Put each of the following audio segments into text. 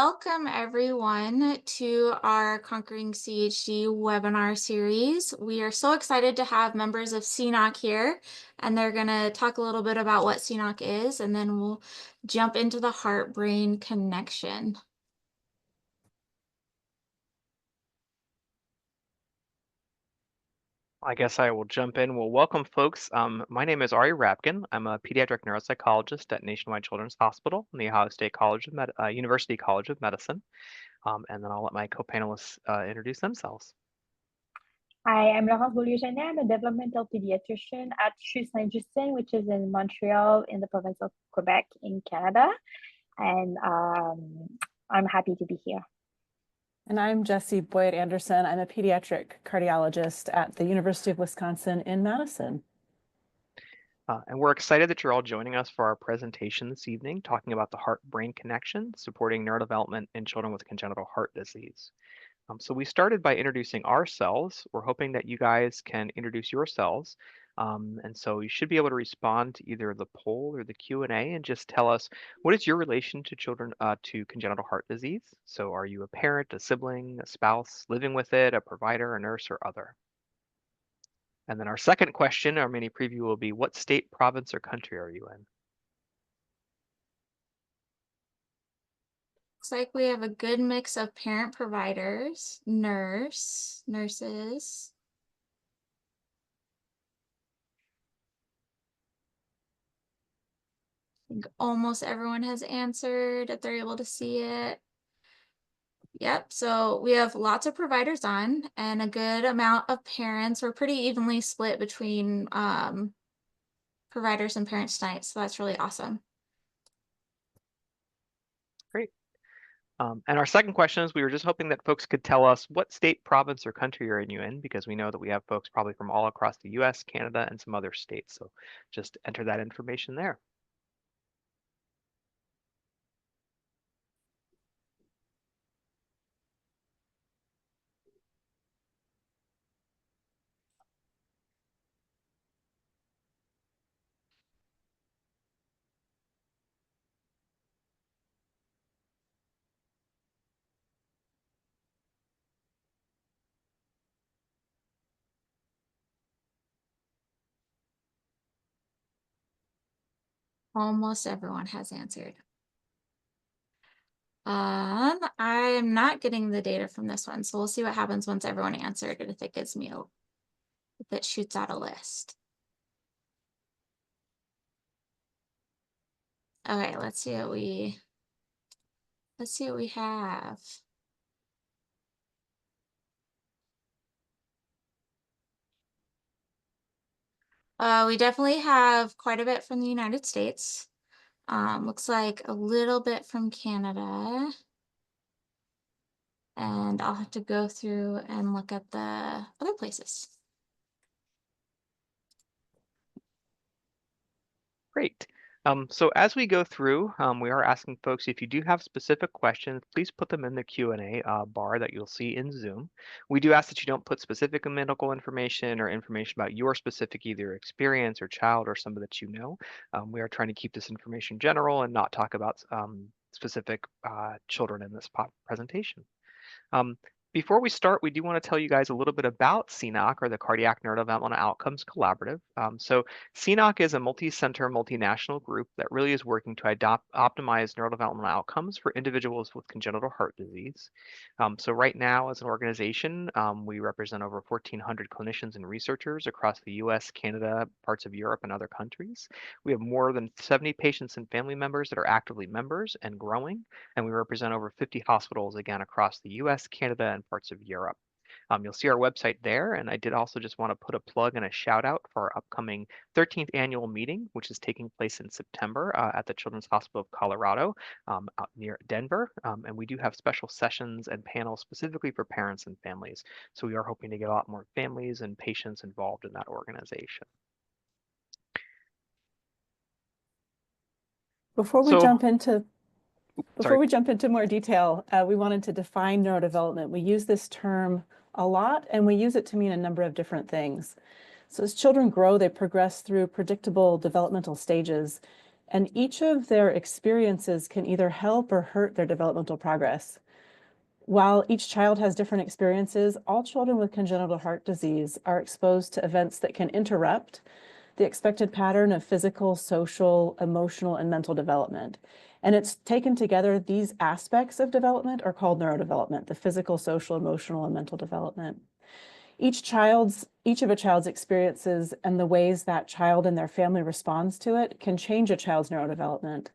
Welcome everyone to our Conquering CHD webinar series. We are so excited to have members of CNOC here, and they're going to talk a little bit about what CNOC is, and then we'll jump into the heart-brain connection. I guess I will jump in. Well, welcome, folks. My name is Ari Rapkin. I'm a pediatric neuropsychologist at Nationwide Children's Hospital and the Ohio State University College of Medicine. And then I'll let my co-panelists introduce themselves. Hi, I'm Laurence Beaulieu. I'm a developmental pediatrician at CHU Saint-Justin, which is in Montreal in the province of Quebec in Canada. And I'm happy to be here. And I'm Jessie Boyd Anderson. I'm a pediatric cardiologist at the University of Wisconsin in Madison. And we're excited that you're all joining us for our presentation this evening, talking about the heart-brain connection, supporting neurodevelopment in children with congenital heart disease. So we started by introducing ourselves. We're hoping that you guys can introduce yourselves. And so you should be able to respond to either the poll or the Q&A and just tell us, what is your relation to children to congenital heart disease? So are you a parent, a sibling, a spouse, living with it, a provider, a nurse, or other? And then our second question, our mini preview, will be, what state, province, or country are you in? Looks like we have a good mix of parent providers, nurses. I think almost everyone has answered if they're able to see it. Yep, so we have lots of providers on and a good amount of parents. We're pretty evenly split between providers and parents tonight, so that's really awesome. Great. And our second question is, we were just hoping that folks could tell us what state, province, or country are you in, because we know that we have folks probably from all across the US, Canada, and some other states. So just enter that information there. Almost everyone has answered. I am not getting the data from this one, so we'll see what happens once everyone answered and if it gives me if it shoots out a list. Okay, let's see what we have. We definitely have quite a bit from the United States. Looks like a little bit from Canada. And I'll have to go through and look at the other places. Great. So as we go through, we are asking folks, if you do have specific questions, please put them in the Q&A bar that you'll see in Zoom. We do ask that you don't put specific medical information or information about your specific either experience or child or somebody that you know. We are trying to keep this information general and not talk about specific children in this presentation. Before we start, we do want to tell you guys a little bit about CNOC, or the Cardiac Neurodevelopmental Outcomes Collaborative. So CNOC is a multi-center, multinational group that really is working to optimize neurodevelopmental outcomes for individuals with congenital heart disease. So right now, as an organization, we represent over 1,400 clinicians and researchers across the US, Canada, parts of Europe, and other countries. We have more than 70 patients and family members that are actively members and growing, and we represent over 50 hospitals, again, across the US, Canada, and parts of Europe. You'll see our website there, and I did also just want to put a plug and a shout out for our upcoming 13th annual meeting, which is taking place in September at the Children's Hospital of Colorado out near Denver. And we do have special sessions and panels specifically for parents and families. So we are hoping to get a lot more families and patients involved in that organization. Before we jump into more detail, we wanted to define neurodevelopment. We use this term a lot, and we use it to mean a number of different things. So as children grow, they progress through predictable developmental stages, and each of their experiences can either help or hurt their developmental progress. While each child has different experiences, all children with congenital heart disease are exposed to events that can interrupt the expected pattern of physical, social, emotional, and mental development. And it's taken together, these aspects of development are called neurodevelopment, the physical, social, emotional, and mental development. Each of a child's experiences and the ways that child and their family responds to it can change a child's neurodevelopment.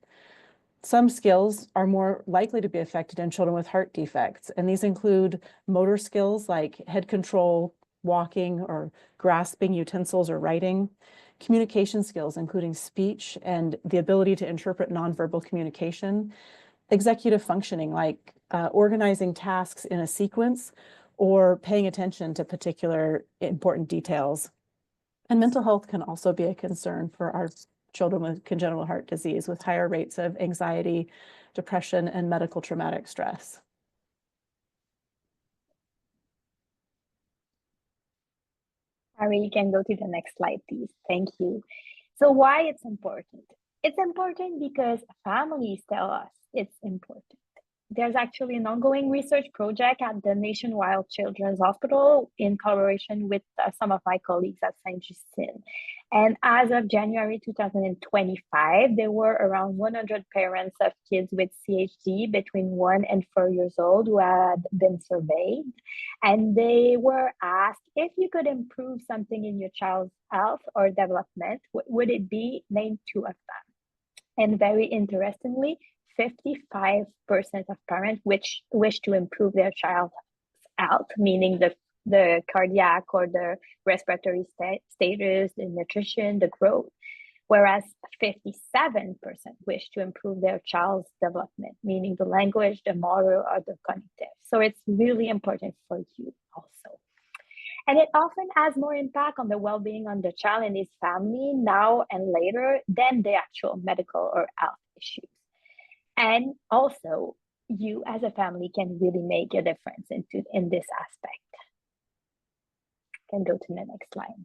Some skills are more likely to be affected in children with heart defects, and these include motor skills like head control, walking, or grasping utensils or writing, communication skills, including speech and the ability to interpret nonverbal communication, executive functioning, like organizing tasks in a sequence or paying attention to particular important details. And mental health can also be a concern for our children with congenital heart disease, with higher rates of anxiety, depression, and medical traumatic stress. Ari, you can go to the next slide, please. Thank you. So why it's important? It's important because families tell us it's important. There's actually an ongoing research project at the Nationwide Children's Hospital in collaboration with some of my colleagues at St. Justine. And as of January 2025, there were around 100 parents of kids with CHD between 1 and 4 years old who had been surveyed. And they were asked, if you could improve something in your child's health or development, what would it be? Name 2 of them. And very interestingly, 55% of parents wish to improve their child's health, meaning the cardiac or the respiratory status, the nutrition, the growth, whereas 57% wish to improve their child's development, meaning the language, the motor, or the cognitive. So it's really important for you also. And it often has more impact on the well-being of the child and his family now and later than the actual medical or health issues. And also, you as a family can really make a difference in this aspect. Can go to the next slide.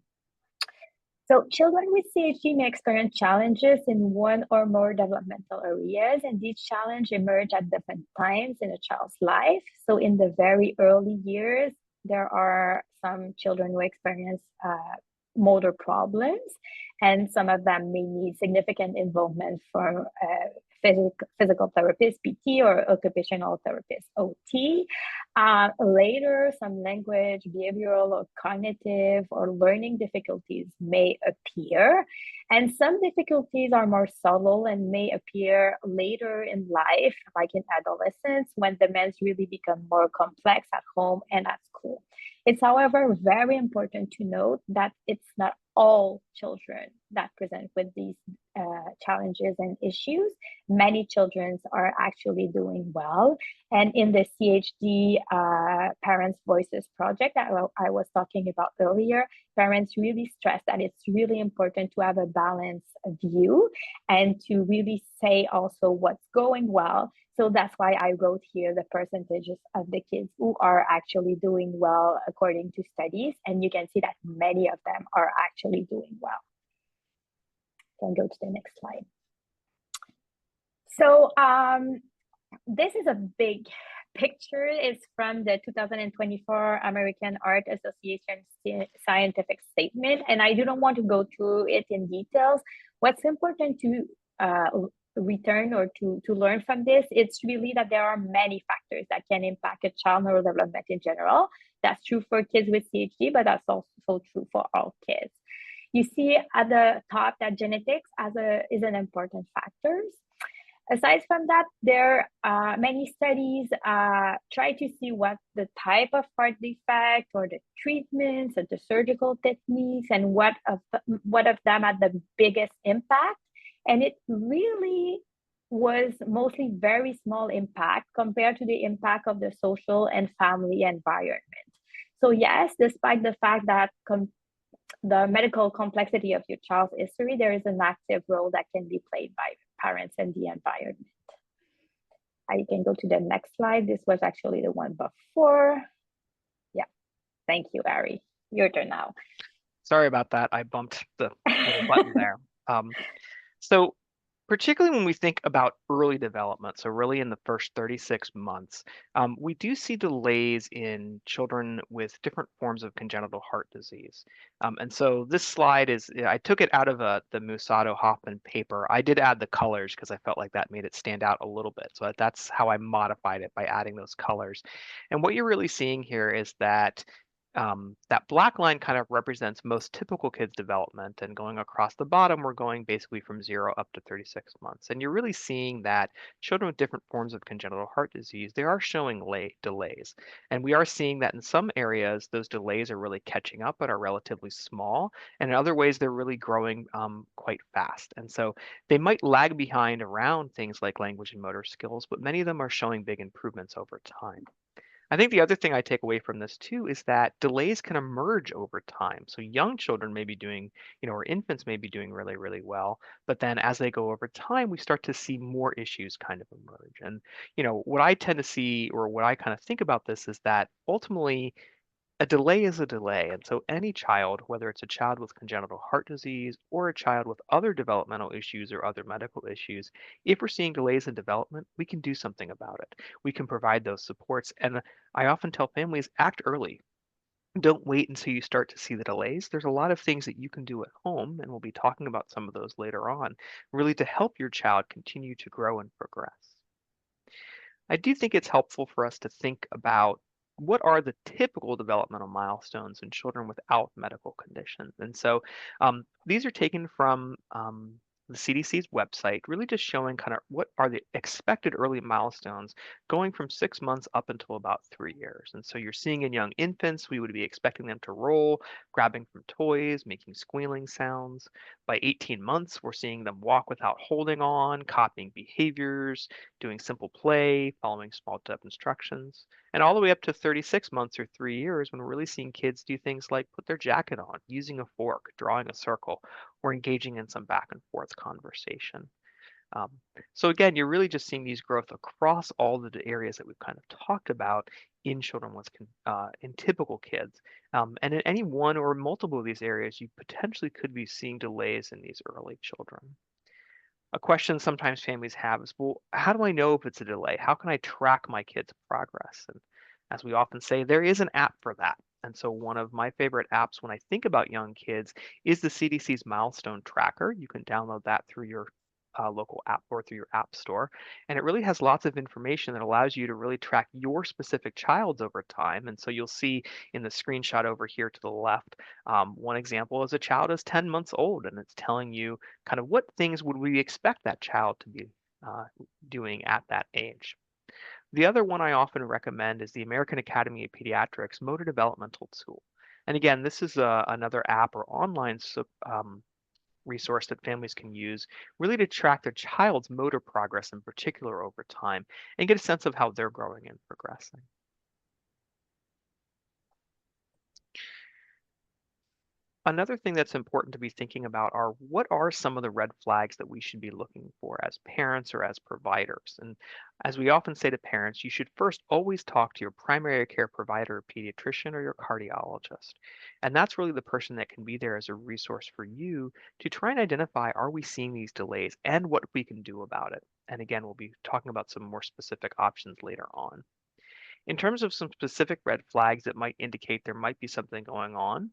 So children with CHD may experience challenges in one or more developmental areas, and these challenges emerge at different times in a child's life. So in the very early years, there are some children who experience motor problems, and some of them may need significant involvement from physical therapist, PT, or occupational therapist, OT. Later, some language, behavioral, or cognitive or learning difficulties may appear. And some difficulties are more subtle and may appear later in life, like in adolescence, when demands really become more complex at home and at school. It's, however, very important to note that it's not all children that present with these challenges and issues. Many children are actually doing well. And in the CHD Parents Voices project that I was talking about earlier, parents really stress that it's really important to have a balanced view and to really say also what's going well. So that's why I wrote here the percentages of the kids who are actually doing well according to studies. And you can see that many of them are actually doing well. Can go to the next slide. So this is a big picture. It's from the 2024 American Heart Association scientific statement. And I don't want to go through it in details. What's important to return or to learn from this, it's really that there are many factors that can impact a child neurodevelopment in general. That's true for kids with CHD, but that's also true for all kids. You see at the top that genetics is an important factor. Aside from that, there are many studies try to see what the type of heart defect or the treatments or the surgical techniques and what of them had the biggest impact. And it really was mostly very small impact compared to the impact of the social and family environment. So yes, despite the fact that the medical complexity of your child's history, there is an active role that can be played by parents and the environment. I can go to the next slide. This was actually the one before. Yeah, thank you, Ari. Your turn now. Sorry about that. I bumped the little button there. So Particularly when we think about early development, so really in the first 36 months, we do see delays in children with different forms of congenital heart disease. And so this slide is, I took it out of the Musato-Hoffman paper. I did add the colors because I felt like that made it stand out a little bit. So that's how I modified it, by adding those colors. And what you're really seeing here is that that black line kind of represents most typical kids' development, and going across the bottom, we're going basically from 0 up to 36 months. And you're really seeing that children with different forms of congenital heart disease, they are showing delays. And we are seeing that in some areas, those delays are really catching up but are relatively small. And in other ways, they're really growing quite fast. And so they might lag behind around things like language and motor skills, but many of them are showing big improvements over time. I think the other thing I take away from this too is that delays can emerge over time. So young children may be doing, or infants may be doing really, really well, but then as they go over time, we start to see more issues kind of emerge. And, what I tend to see, or what I kind of think about this, is that ultimately a delay is a delay. And so any child, whether it's a child with congenital heart disease or a child with other developmental issues or other medical issues, if we're seeing delays in development, we can do something about it. We can provide those supports. And I often tell families, act early. Don't wait until you start to see the delays. There's a lot of things that you can do at home, and we'll be talking about some of those later on, really to help your child continue to grow and progress. I do think it's helpful for us to think about what are the typical developmental milestones in children without medical conditions. And so these are taken from the CDC's website, really just showing kind of what are the expected early milestones going from 6 months up until about 3 years. And so you're seeing in young infants, we would be expecting them to roll, grabbing from toys, making squealing sounds. By 18 months, we're seeing them walk without holding on, copying behaviors, doing simple play, following small step instructions, and all the way up to 36 months or 3 years, when we're really seeing kids do things like put their jacket on, using a fork, drawing a circle, or engaging in some back and forth conversation. Um, so again, you're really just seeing these growth across all the areas that we've kind of talked about in children with in typical kids. And in any one or multiple of these areas, you potentially could be seeing delays in these early children. A question sometimes families have is, well, how do I know if it's a delay? How can I track my kids' progress? And as we often say, there is an app for that. And so one of my favorite apps when I think about young kids is the CDC's Milestone Tracker. You can download that through your local app or through your app store. And it really has lots of information that allows you to really track your specific child's over time. And so you'll see in the screenshot over here to the left, one example is a child is 10 months old, and it's telling you kind of what things would we expect that child to be doing at that age. The other one I often recommend is the American Academy of Pediatrics Motor Developmental Tool. And again, this is another app or online resource that families can use really to track their child's motor progress in particular over time and get a sense of how they're growing and progressing. Another thing that's important to be thinking about are what are some of the red flags that we should be looking for as parents or as providers. And as we often say to parents, you should first always talk to your primary care provider, pediatrician, or your cardiologist. And that's really the person that can be there as a resource for you to try and identify, are we seeing these delays and what we can do about it. And again, we'll be talking about some more specific options later on. In terms of some specific red flags that might indicate there might be something going on,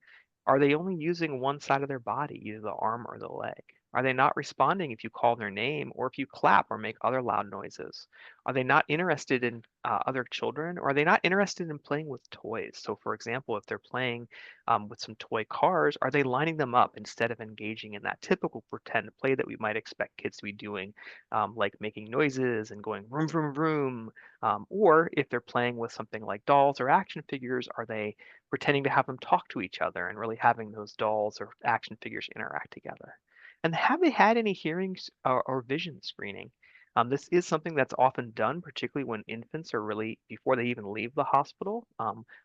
are they only using one side of their body, either the arm or the leg? Are they not responding if you call their name or if you clap or make other loud noises? Are they not interested in other children, or are they not interested in playing with toys? So, for example, if they're playing with some toy cars, are they lining them up instead of engaging in that typical pretend play that we might expect kids to be doing, like making noises and going vroom, vroom, vroom? Or if they're playing with something like dolls or action figures, are they pretending to have them talk to each other and really having those dolls or action figures interact together? And have they had any hearings or vision screening? This is something that's often done, particularly when infants are really, before they even leave the hospital,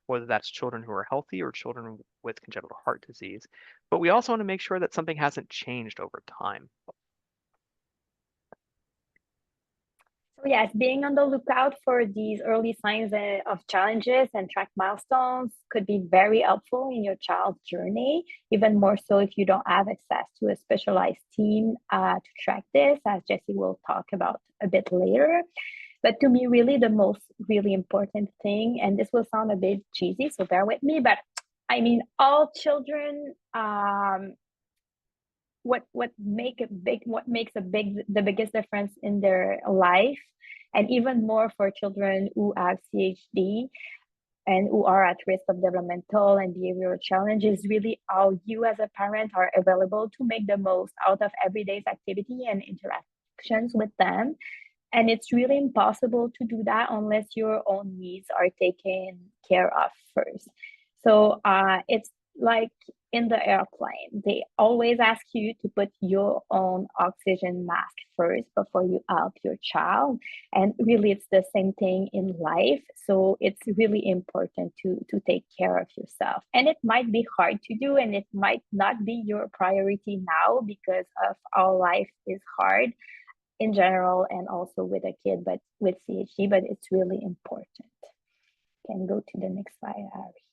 whether that's children who are healthy or children with congenital heart disease. But we also want to make sure that something hasn't changed over time. So yes, being on the lookout for these early signs of challenges and track milestones could be very helpful in your child's journey, even more so if you don't have access to a specialized team to track this, as Jessie will talk about a bit later. But to me, really the most really important thing, and this will sound a bit cheesy, so bear with me, but I mean, all children, what makes the biggest difference in their life, and even more for children who have CHD and who are at risk of developmental and behavioral challenges, really how you as a parent are available to make the most out of everyday's activity and interactions with them. And it's really impossible to do that unless your own needs are taken care of first. So it's like in the airplane, they always ask you to put your own oxygen mask first before you help your child. And really, it's the same thing in life. So it's really important to take care of yourself. And it might be hard to do, and it might not be your priority now because of how life is hard in general and also with a kid, but with CHD, but it's really important. Can go to the next slide, Harry.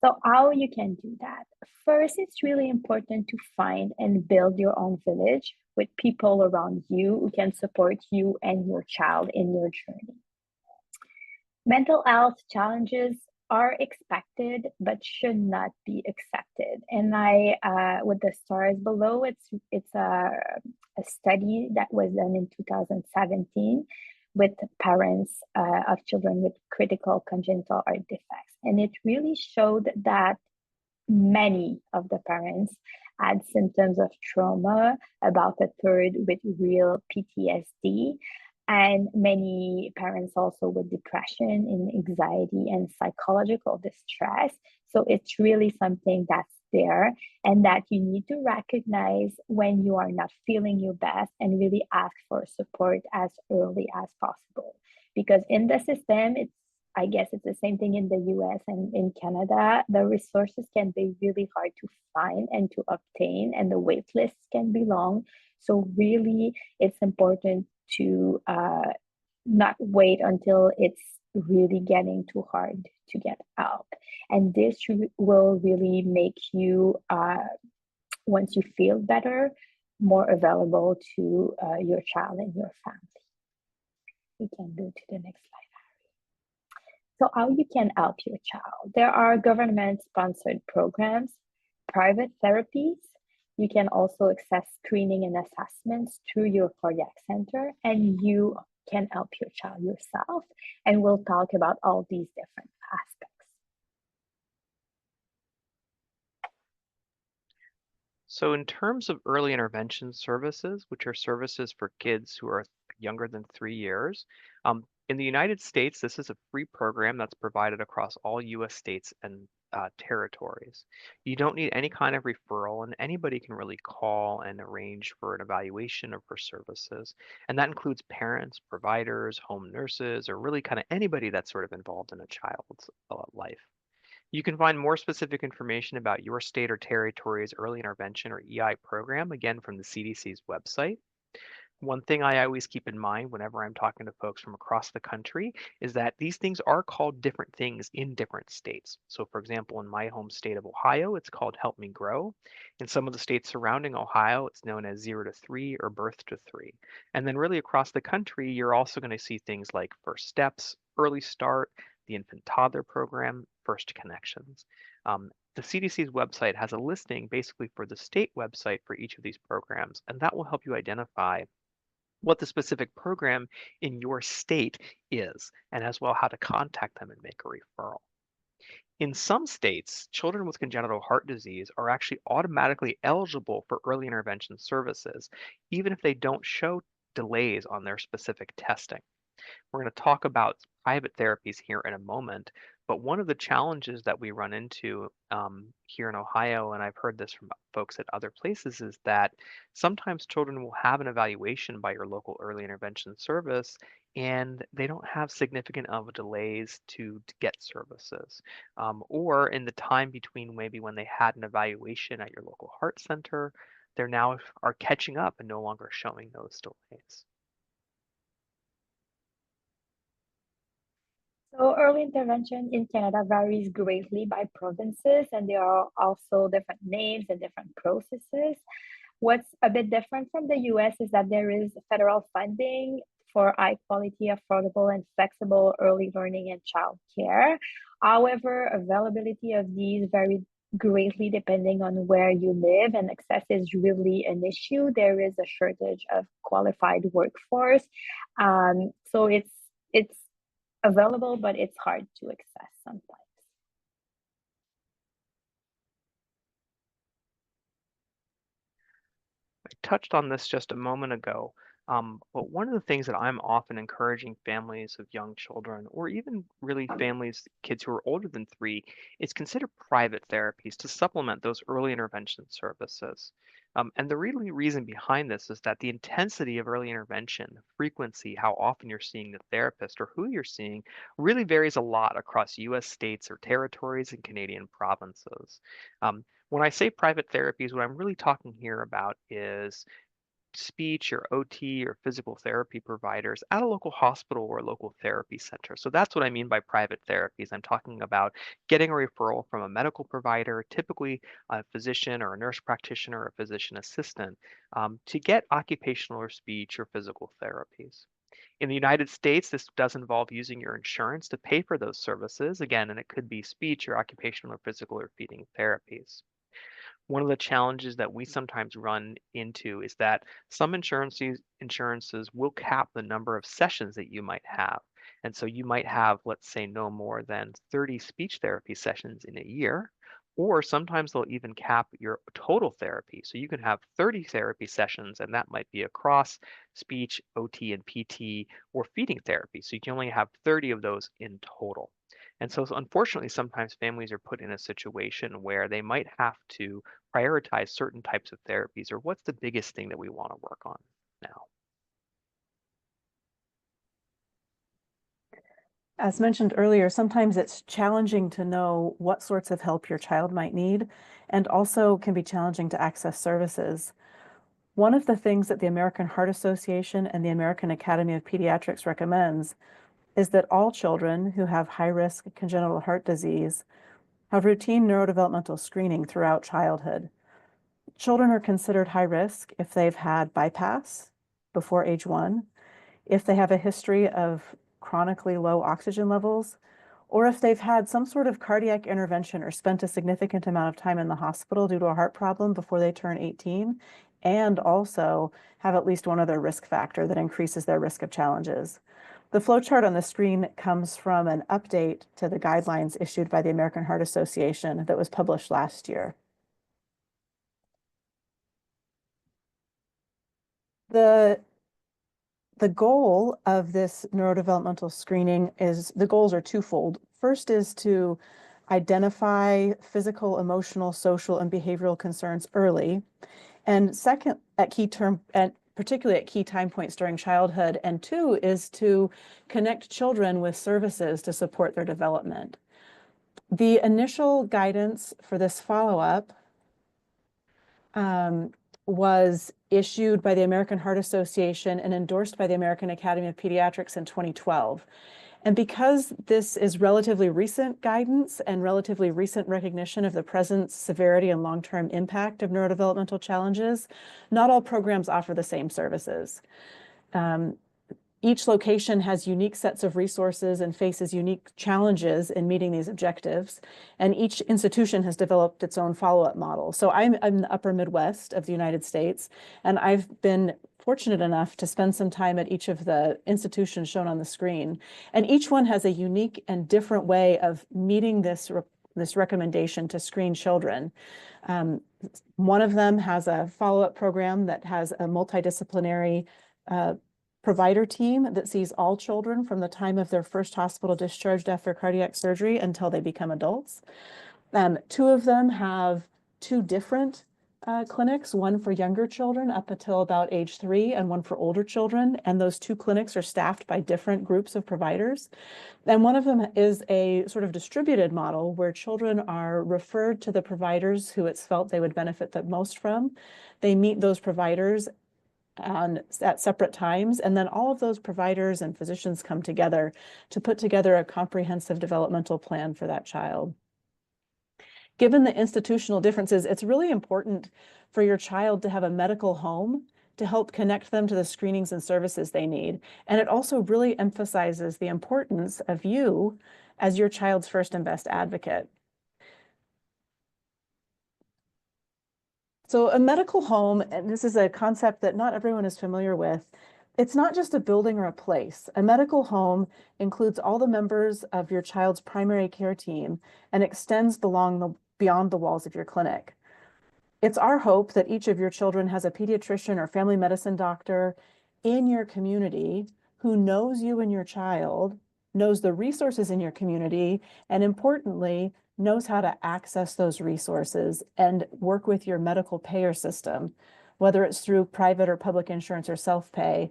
So how you can do that? First, it's really important to find and build your own village with people around you who can support you and your child in your journey. Mental health challenges are expected but should not be accepted. And with the stars below, it's a study that was done in 2017 with parents of children with critical congenital heart defects. And it really showed that many of the parents had symptoms of trauma, about a third with real PTSD, and many parents also with depression and anxiety and psychological distress. So it's really something that's there and that you need to recognize when you are not feeling your best and really ask for support as early as possible. Because in the system, I guess it's the same thing in the US and in Canada. The resources can be really hard to find and to obtain, and the wait lists can be long. So really, it's important to not wait until it's really getting too hard to get help. And this will really make you, once you feel better, more available to your child and your family. We can go to the next slide. So how you can help your child? There are government-sponsored programs, private therapies. You can also access screening and assessments through your cardiac center, and you can help your child yourself. And we'll talk about all these different aspects. So in terms of early intervention services, which are services for kids who are younger than 3 years, in the United States, this is a free program that's provided across all US states and territories. You don't need any kind of referral, and anybody can really call and arrange for an evaluation or for services. And that includes parents, providers, home nurses, or really kind of anybody that's sort of involved in a child's life. You can find more specific information about your state or territory's early intervention or EI program, again, from the CDC's website. One thing I always keep in mind whenever I'm talking to folks from across the country is that these things are called different things in different states. So for example, in my home state of Ohio, it's called Help Me Grow. In some of the states surrounding Ohio, it's known as 0 to 3 or Birth to 3. And then really across the country, you're also going to see things like First Steps, Early Start, the Infant Toddler Program, First Connections. The CDC's website has a listing basically for the state website for each of these programs, and that will help you identify what the specific program in your state is, and as well how to contact them and make a referral. In some states, children with congenital heart disease are actually automatically eligible for early intervention services, even if they don't show delays on their specific testing. We're going to talk about private therapies here in a moment, but one of the challenges that we run into here in Ohio, and I've heard this from folks at other places, is that sometimes children will have an evaluation by your local early intervention service, and they don't have significant of delays to get services. Or in the time between maybe when they had an evaluation at your local heart center, they're now are catching up and no longer showing those delays. So early intervention in Canada varies greatly by provinces, and there are also different names and different processes. What's a bit different from the US is that there is federal funding for high quality, affordable, and flexible early learning and childcare. However, availability of these vary greatly depending on where you live, and access is really an issue. There is a shortage of qualified workforce. So it's available, but it's hard to access sometimes. I touched on this just a moment ago, but one of the things that I'm often encouraging families of young children, or even really families, kids who are older than 3, is consider private therapies to supplement those early intervention services. And the really reason behind this is that the intensity of early intervention, frequency, how often you're seeing the therapist or who you're seeing, really varies a lot across US states or territories and Canadian provinces. When I say private therapies, what I'm really talking here about is speech or OT or physical therapy providers at a local hospital or a local therapy center. So that's what I mean by private therapies. I'm talking about getting a referral from a medical provider, typically a physician or a nurse practitioner or a physician assistant, to get occupational or speech or physical therapies. In the United States, this does involve using your insurance to pay for those services. Again, and it could be speech or occupational or physical or feeding therapies. One of the challenges that we sometimes run into is that some insurances will cap the number of sessions that you might have. And so you might have, let's say, no more than 30 speech therapy sessions in a year, or sometimes they'll even cap your total therapy. So you can have 30 therapy sessions, and that might be across speech, OT, and PT, or feeding therapy. So you can only have 30 of those in total. And so unfortunately, sometimes families are put in a situation where they might have to prioritize certain types of therapies, or what's the biggest thing that we want to work on now? As mentioned earlier, sometimes it's challenging to know what sorts of help your child might need, and also can be challenging to access services. One of the things that the American Heart Association and the American Academy of Pediatrics recommends is that all children who have high-risk congenital heart disease have routine neurodevelopmental screening throughout childhood. Children are considered high risk if they've had bypass before age 1, if they have a history of chronically low oxygen levels, or if they've had some sort of cardiac intervention or spent a significant amount of time in the hospital due to a heart problem before they turn 18, and also have at least one other risk factor that increases their risk of challenges. The flowchart on the screen comes from an update to the guidelines issued by the American Heart Association that was published last year. The goal of this neurodevelopmental screening is, the goals are twofold. First is to identify physical, emotional, social, and behavioral concerns early. And second, particularly at key time points during childhood. And 2 is to connect children with services to support their development. The initial guidance for this follow-up was issued by the American Heart Association and endorsed by the American Academy of Pediatrics in 2012. And because this is relatively recent guidance and relatively recent recognition of the presence, severity, and long-term impact of neurodevelopmental challenges, not all programs offer the same services. Each location has unique sets of resources and faces unique challenges in meeting these objectives. And each institution has developed its own follow-up model. So I'm in the upper Midwest of the United States, and I've been fortunate enough to spend some time at each of the institutions shown on the screen. And each one has a unique and different way of meeting this recommendation to screen children. One of them has a follow-up program that has a multidisciplinary provider team that sees all children from the time of their first hospital discharged after cardiac surgery until they become adults. 2 of them have 2 different clinics, one for younger children up until about age 3 and one for older children. And those 2 clinics are staffed by different groups of providers. And one of them is a sort of distributed model where children are referred to the providers who it's felt they would benefit the most from. They meet those providers at separate times, and then all of those providers and physicians come together to put together a comprehensive developmental plan for that child. Given the institutional differences, it's really important for your child to have a medical home to help connect them to the screenings and services they need. And it also really emphasizes the importance of you as your child's first and best advocate. So a medical home, and this is a concept that not everyone is familiar with, it's not just a building or a place. A medical home includes all the members of your child's primary care team and extends beyond the walls of your clinic. It's our hope that each of your children has a pediatrician or family medicine doctor in your community who knows you and your child, knows the resources in your community, and importantly, knows how to access those resources and work with your medical payer system, whether it's through private or public insurance or self-pay,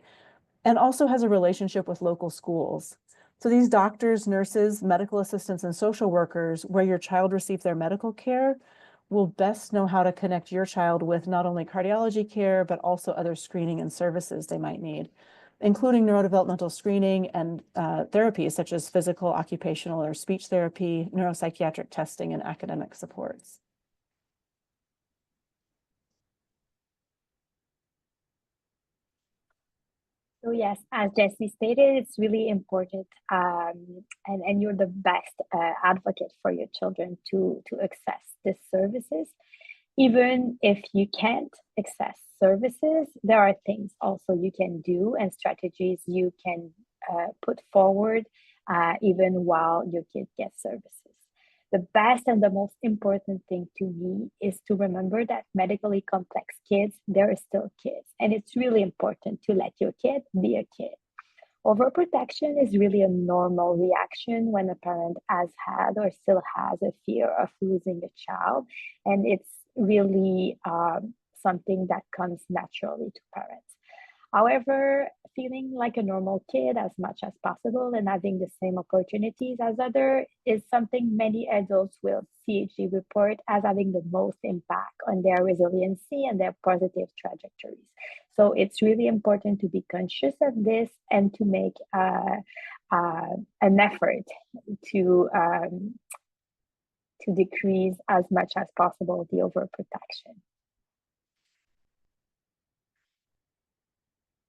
and also has a relationship with local schools. So these doctors, nurses, medical assistants, and social workers where your child receives their medical care will best know how to connect your child with not only cardiology care, but also other screening and services they might need, including neurodevelopmental screening and therapies such as physical, occupational, or speech therapy, neuropsychiatric testing, and academic supports. So yes, as Jessie stated, it's really important, and you're the best advocate for your children to access these services. Even if you can't access services, there are things also you can do and strategies you can put forward even while your kid gets services. The best and the most important thing to me is to remember that medically complex kids, they're still kids. And it's really important to let your kid be a kid. Overprotection is really a normal reaction when a parent has had or still has a fear of losing a child. And it's really something that comes naturally to parents. However, feeling like a normal kid as much as possible and having the same opportunities as others is something many adults will CHD report as having the most impact on their resiliency and their positive trajectories. So it's really important to be conscious of this and to make an effort to decrease as much as possible the overprotection.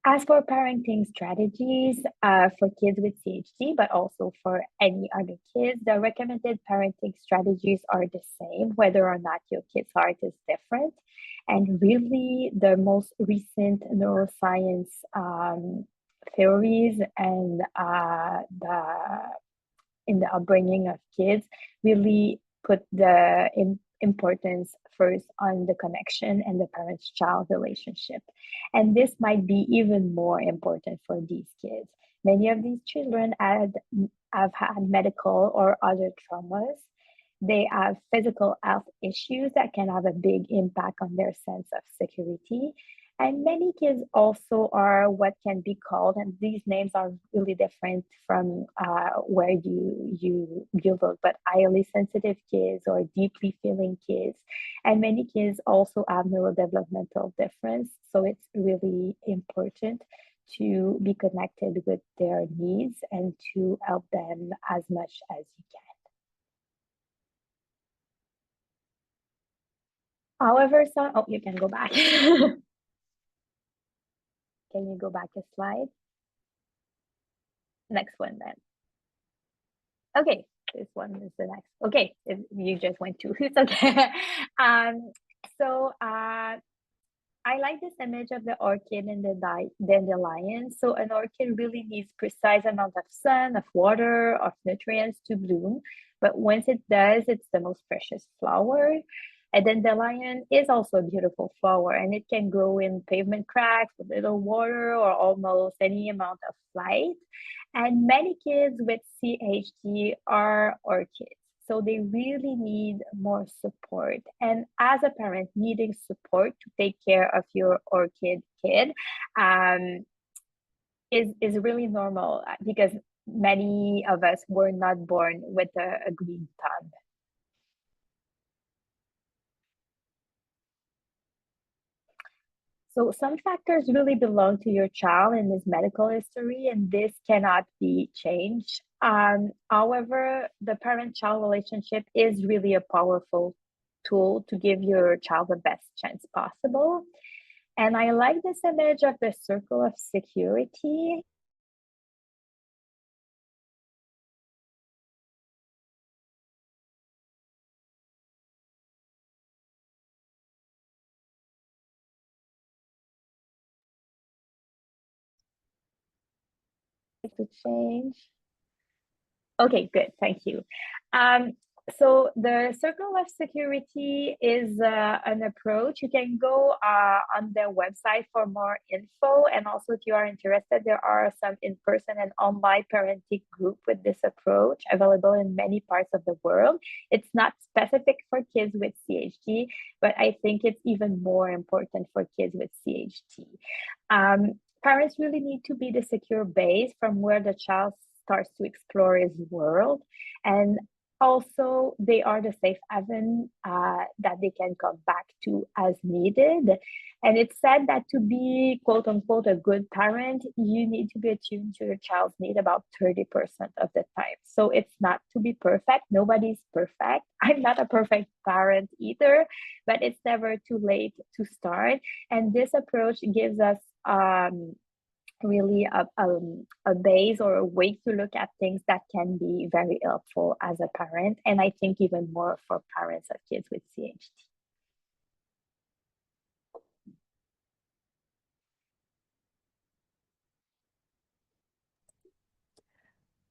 As for parenting strategies for kids with CHD, but also for any other kids, the recommended parenting strategies are the same, whether or not your kid's heart is different. And really, the most recent neuroscience theories and in the upbringing of kids really put the importance first on the connection and the parent-child relationship. And this might be even more important for these kids. Many of these children have had medical or other traumas. They have physical health issues that can have a big impact on their sense of security. And many kids also are what can be called, and these names are really different from where you look, but highly sensitive kids or deeply feeling kids. And many kids also have neurodevelopmental difference. So it's really important to be connected with their needs and to help them as much as you can. However, you can go back. Can you go back a slide? Next one then. Okay, this one is the next. Okay, if you just went to, it's okay. I like this image of the orchid and the dandelion. So an orchid really needs precise amount of sun, of water, of nutrients to bloom. But once it does, it's the most precious flower. A dandelion is also a beautiful flower, and it can grow in pavement cracks with little water or almost any amount of light. And many kids with CHD are orchids. So they really need more support. And as a parent, needing support to take care of your orchid kid is really normal because many of us were not born with a green thumb. So some factors really belong to your child and his medical history, and this cannot be changed. However, the parent-child relationship is really a powerful tool to give your child the best chance possible. And I like this image of the circle of security. To change. Okay, good. Thank you. So the circle of security is an approach. You can go on their website for more info. And also, if you are interested, there are some in-person and online parenting group with this approach available in many parts of the world. It's not specific for kids with CHD, but I think it's even more important for kids with CHD. Parents really need to be the secure base from where the child starts to explore his world. And also, they are the safe haven that they can come back to as needed. And it's said that to be, quote unquote, a good parent, you need to be attuned to your child's need about 30% of the time. So it's not to be perfect. Nobody's perfect. I'm not a perfect parent either, but it's never too late to start. And this approach gives us really a base or a way to look at things that can be very helpful as a parent, and I think even more for parents of kids with CHD.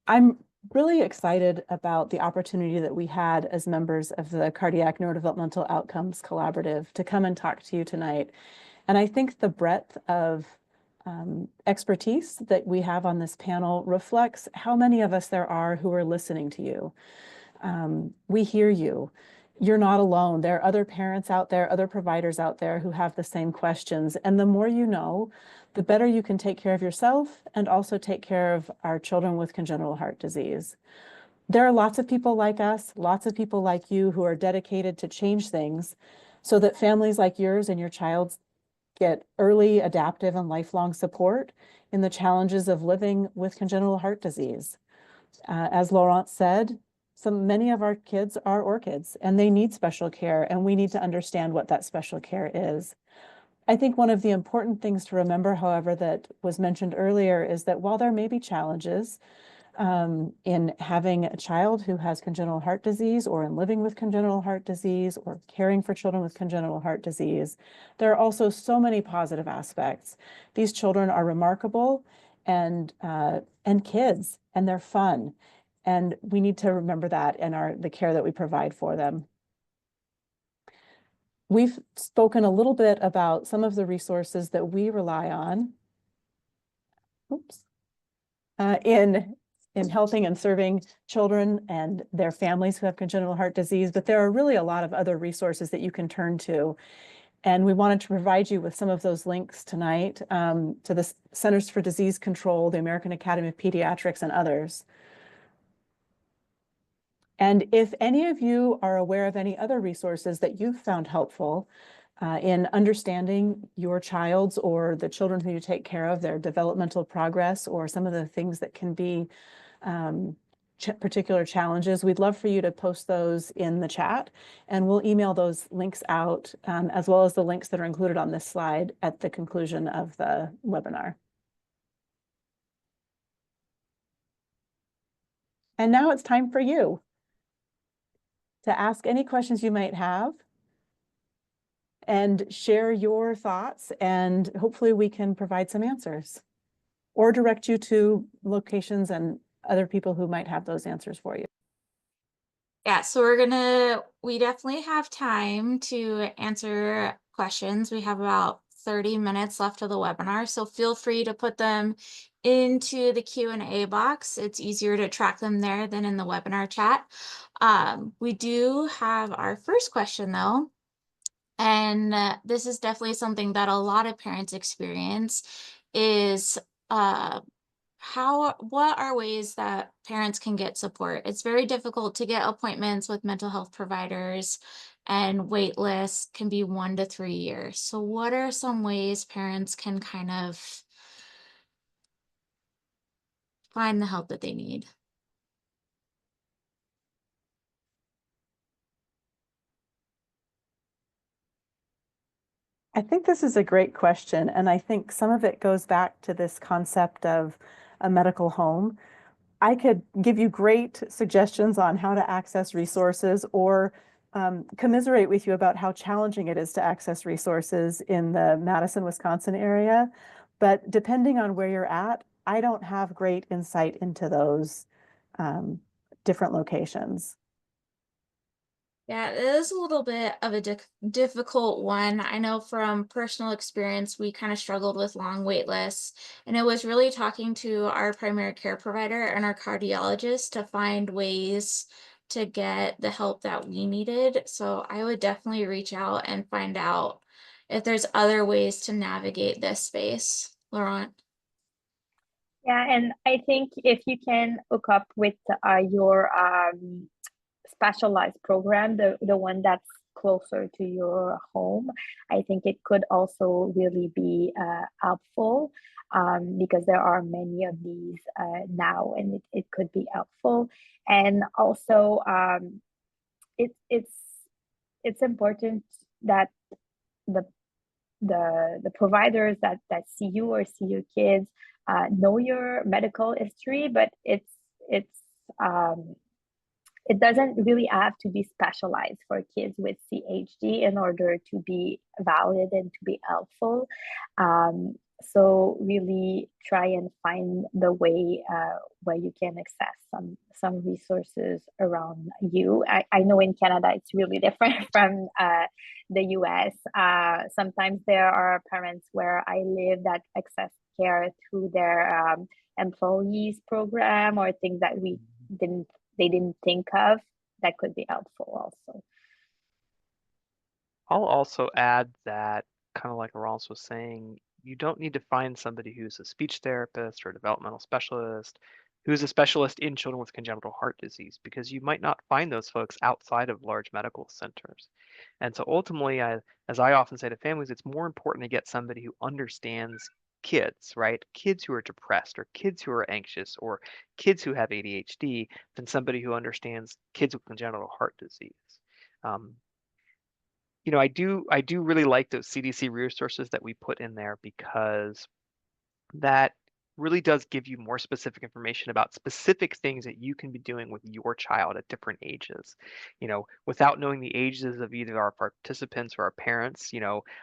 I'm really excited about the opportunity that we had as members of the Cardiac Neurodevelopmental Outcomes Collaborative to come and talk to you tonight. And I think the breadth of expertise that we have on this panel reflects how many of us there are who are listening to you. We hear you. You're not alone. There are other parents out there, other providers out there who have the same questions. And the more you know, the better you can take care of yourself and also take care of our children with congenital heart disease. There are lots of people like us, lots of people like you who are dedicated to change things so that families like yours and your child's get early, adaptive, and lifelong support in the challenges of living with congenital heart disease. As Laurent said, many of our kids are orchids and they need special care, and we need to understand what that special care is. I think one of the important things to remember, however, that was mentioned earlier is that while there may be challenges in having a child who has congenital heart disease, or in living with congenital heart disease, or caring for children with congenital heart disease, there are also so many positive aspects. These children are remarkable and kids, and they're fun. And we need to remember that in the care that we provide for them. We've spoken a little bit about some of the resources that we rely on in helping and serving children and their families who have congenital heart disease, but there are really a lot of other resources that you can turn to. And we wanted to provide you with some of those links tonight to the Centers for Disease Control, the American Academy of Pediatrics, and others. And if any of you are aware of any other resources that you've found helpful in understanding your child's or the children who you take care of, their developmental progress, or some of the things that can be particular challenges, we'd love for you to post those in the chat, and we'll email those links out, as well as the links that are included on this slide at the conclusion of the webinar. And now it's time for you to ask any questions you might have and share your thoughts, and hopefully we can provide some answers or direct you to locations and other people who might have those answers for you. Yeah, so we definitely have time to answer questions. We have about 30 minutes left of the webinar, so feel free to put them into the Q&A box. It's easier to track them there than in the webinar chat. We do have our first question though, and this is definitely something that a lot of parents experience, is what are ways that parents can get support? It's very difficult to get appointments with mental health providers, and wait lists can be 1 to 3 years. So what are some ways parents can kind of find the help that they need? I think this is a great question, and I think some of it goes back to this concept of a medical home. I could give you great suggestions on how to access resources or commiserate with you about how challenging it is to access resources in the Madison, Wisconsin area. But depending on where you're at, I don't have great insight into those different locations. Yeah, it is a little bit of a difficult one. I know from personal experience, we kind of struggled with long wait lists, and it was really talking to our primary care provider and our cardiologist to find ways to get the help that we needed. So I would definitely reach out and find out if there's other ways to navigate this space. Laurent? Yeah, and I think if you can hook up with your specialized program, the one that's closer to your home, I think it could also really be helpful, because there are many of these now, and it could be helpful. And also, it's important that the the providers that see you or see your kids know your medical history, but um, it doesn't really have to be specialized for kids with CHD in order to be valid and to be helpful. So really try and find the way where you can access some resources around you. I know in Canada it's really different from the US. Sometimes there are parents where I live that access care through their employees program or things that didn't they didn't think of that could be helpful also. I'll also add that, kind of like Ross was saying, you don't need to find somebody who's a speech therapist or a developmental specialist who's a specialist in children with congenital heart disease, because you might not find those folks outside of large medical centers. And so ultimately, as I often say to families, it's more important to get somebody who understands kids, right? Kids who are depressed or kids who are anxious or kids who have ADHD than somebody who understands kids with congenital heart disease. Um, I do really like those CDC resources that we put in there, because that really does give you more specific information about specific things that you can be doing with your child at different ages. Without knowing the ages of either our participants or our parents,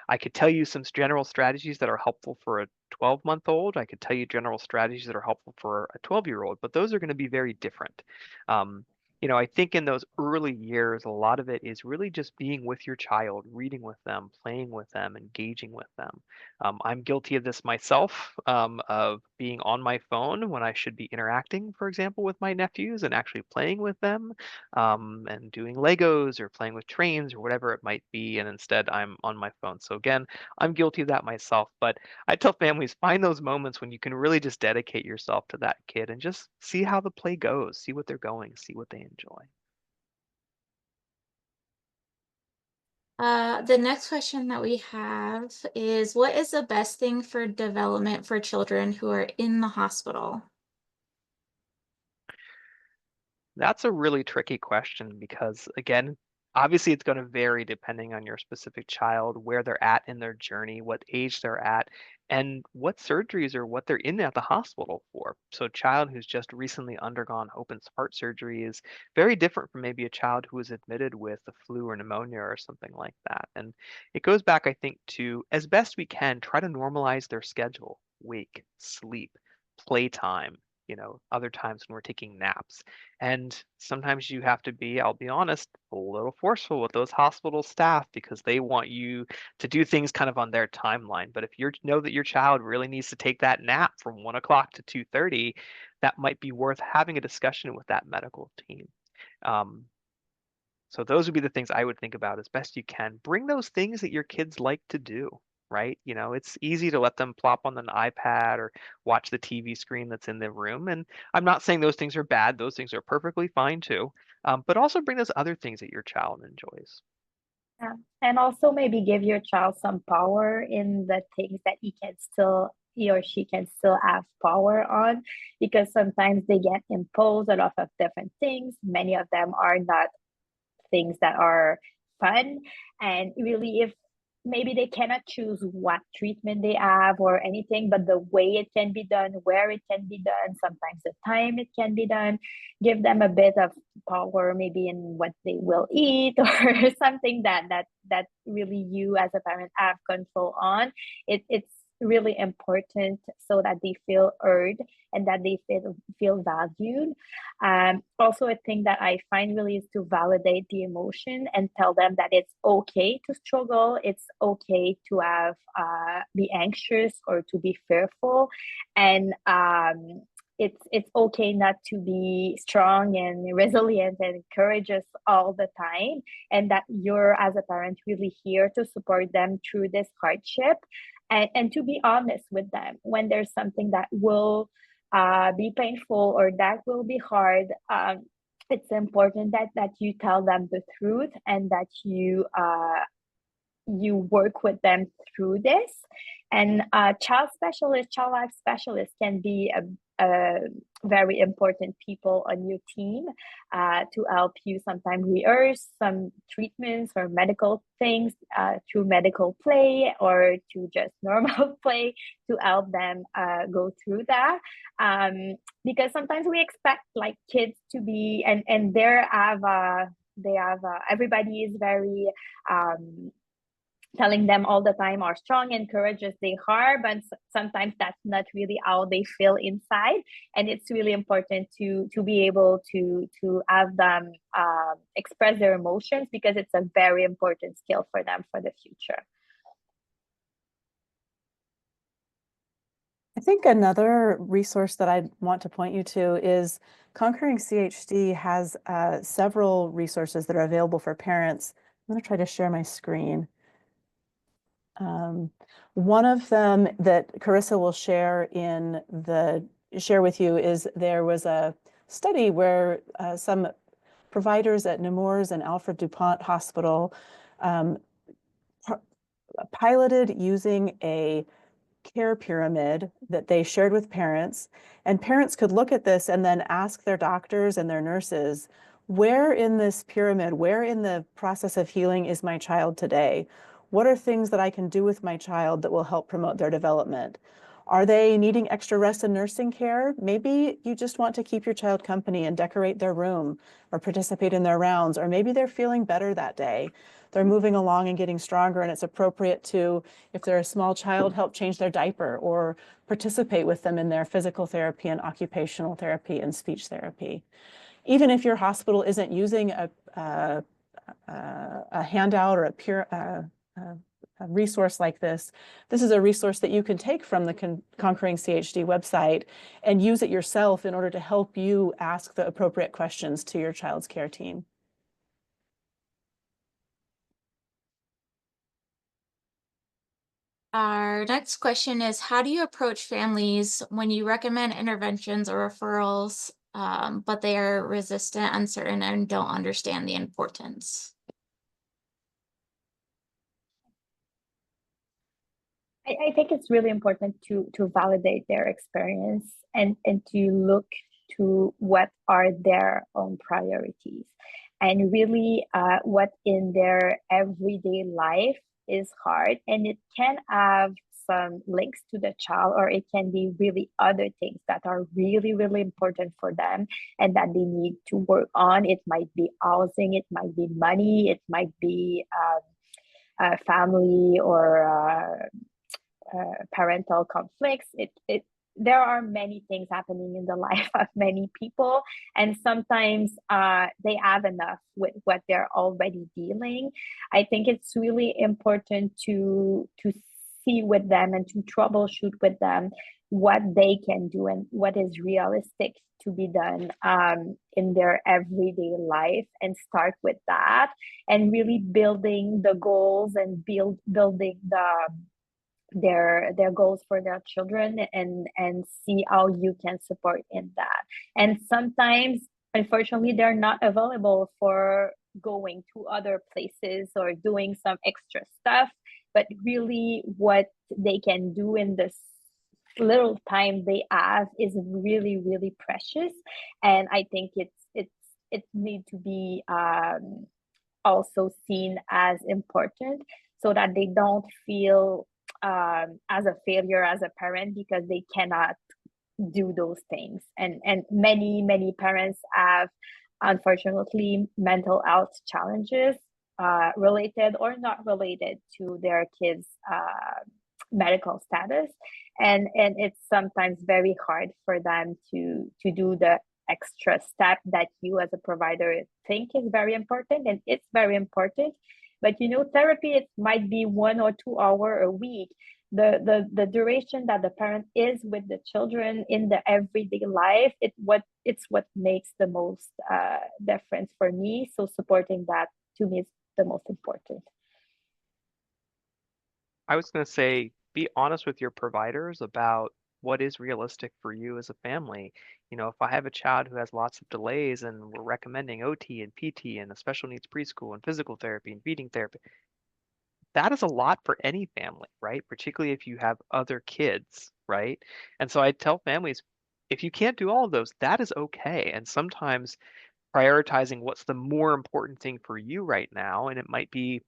I could tell you some general strategies that are helpful for a 12-month-old. I could tell you general strategies that are helpful for a 12-year-old, but those are going to be very different. I think in those early years, a lot of it is really just being with your child, reading with them, playing with them, engaging with them. I'm guilty of this myself, of being on my phone when I should be interacting, for example, with my nephews and actually playing with them, and doing Legos or playing with trains or whatever it might be. And instead, I'm on my phone. So again, I'm guilty of that myself. But I tell families, find those moments when you can really just dedicate yourself to that kid and just see how the play goes, see what they're going, see what they enjoy. The next question that we have is, what is the best thing for development for children who are in the hospital? That's a really tricky question because, again, obviously it's going to vary depending on your specific child, where they're at in their journey, what age they're at, and what surgeries or what they're in at the hospital for. So a child who's just recently undergone open heart surgery is very different from maybe a child who was admitted with the flu or pneumonia or something like that. And it goes back, I think, to, as best we can, try to normalize their schedule, wake, sleep, playtime, other times when we're taking naps. And sometimes you have to be, I'll be honest, a little forceful with those hospital staff because they want you to do things kind of on their timeline. But if you know that your child really needs to take that nap from 1 o'clock to 2:30, that might be worth having a discussion with that medical team. So those would be the things I would think about as best you can. Bring those things that your kids like to do, right? You know, it's easy to let them plop on an iPad or watch the TV screen that's in the room. And I'm not saying those things are bad. Those things are perfectly fine too. But also bring those other things that your child enjoys. Yeah. And also maybe give your child some power in the things that he or she can still have power on, because sometimes they get imposed a lot of different things. Many of them are not things that are fun. And really, if maybe they cannot choose what treatment they have or anything, but the way it can be done, where it can be done, sometimes the time it can be done, give them a bit of power, maybe in what they will eat or something that really you as a parent have control on. It's really important so that they feel heard and that they feel valued. Also, a thing that I find really is to validate the emotion and tell them that it's okay to struggle. It's okay to have be anxious or to be fearful, and it's okay not to be strong and resilient and courageous all the time, and that you're as a parent really here to support them through this hardship, and to be honest with them when there's something that will be painful or that will be hard. It's important that you tell them the truth and that you work with them through this. And child life specialists can be a very important people on your team to help you sometimes rehearse some treatments or medical things through medical play or to just normal play to help them go through that. Because sometimes we expect like kids to be and they have everybody is very telling them all the time are strong and courageous they are, but sometimes that's not really how they feel inside. And it's really important to be able to have them express their emotions, because it's a very important skill for them for the future. I think another resource that I want to point you to is Conquering CHD has several resources that are available for parents. I'm going to try to share my screen. One of them that Carissa will share with you is there was a study where some providers at Nemours and Alfred DuPont Hospital piloted using a care pyramid that they shared with parents, and parents could look at this and then ask their doctors and their nurses, where in this pyramid, where in the process of healing is my child today? What are things that I can do with my child that will help promote their development? Are they needing extra rest and nursing care? Maybe you just want to keep your child company and decorate their room or participate in their rounds, or maybe they're feeling better that day. They're moving along and getting stronger, and it's appropriate to, if they're a small child, help change their diaper or participate with them in their physical therapy and occupational therapy and speech therapy. Even if your hospital isn't using a handout or a resource like this, this is a resource that you can take from the Conquering CHD website and use it yourself in order to help you ask the appropriate questions to your child's care team. Our next question is, how do you approach families when you recommend interventions or referrals, but they are resistant, uncertain, and don't understand the importance? I think it's really important to validate their experience and to look to what are their own priorities, and really what in their everyday life is hard, and it can have some links to the child, or it can be really other things that are really important for them and that they need to work on. It might be housing, it might be money, it might be family or parental conflicts. There are many things happening in the life of many people, and sometimes they have enough with what they're already dealing. I think it's really important to see with them and to troubleshoot with them what they can do and what is realistic to be done in their everyday life, and start with that, and really building the goals and building their goals for their children, and see how you can support in that. And sometimes, unfortunately, they're not available for going to other places or doing some extra stuff, but really what they can do in this little time they have is really, really precious. And I think it need to be also seen as important, so that they don't feel as a failure as a parent because they cannot do those things. And many parents have, unfortunately, mental health challenges, related or not related to their kids medical status, and it's sometimes very hard for them to do the extra step that you as a provider think is very important, and it's very important. But therapy, it might be 1 or 2 hours a week. The duration that the parent is with the children in the everyday life, it's what makes the most difference for me. So supporting that, to me, is the most important. I was going to say, be honest with your providers about what is realistic for you as a family. If I have a child who has lots of delays and we're recommending OT and PT and a special needs preschool and physical therapy and feeding therapy, that is a lot for any family, right? Particularly if you have other kids, right? And so I tell families, if you can't do all of those, that is okay. And sometimes prioritizing what's the more important thing for you right now, and it might be